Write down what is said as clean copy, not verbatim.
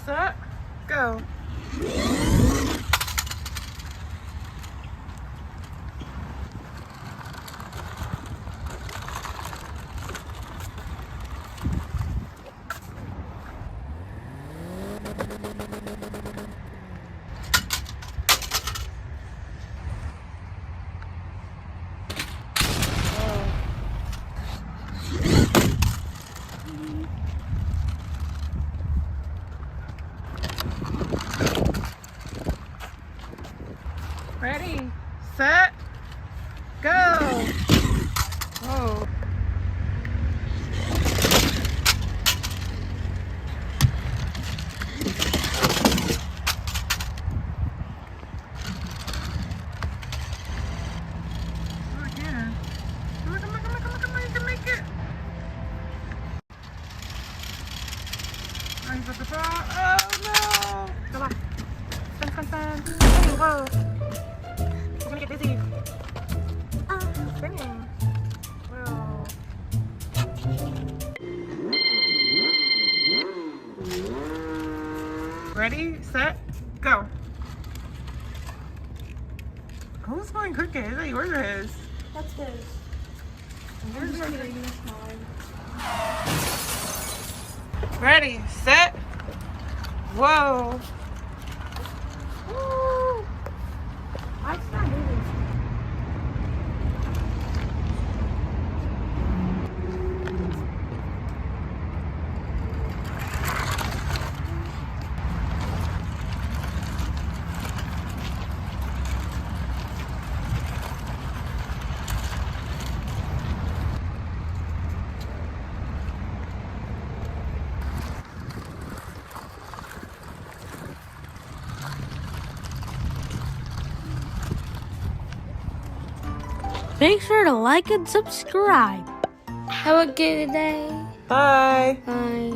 set, go. Ready, set, go. Whoa. Do it again. Do it, come on, come on, come on, come on, you can make it. Oh, he's at the top. Oh no. Come on. Spin, spin, spin. Hey, whoa. He's gonna get dizzy. Spinning. Whoa. Ready, set, go. Who's going crooked? Is that yours or his? That's his. Yours I'm or just his? kidding, that's mine. Ready, set, whoa. Woo. Why it's not moving? Make sure to like and subscribe. Have a good day. Bye. Bye.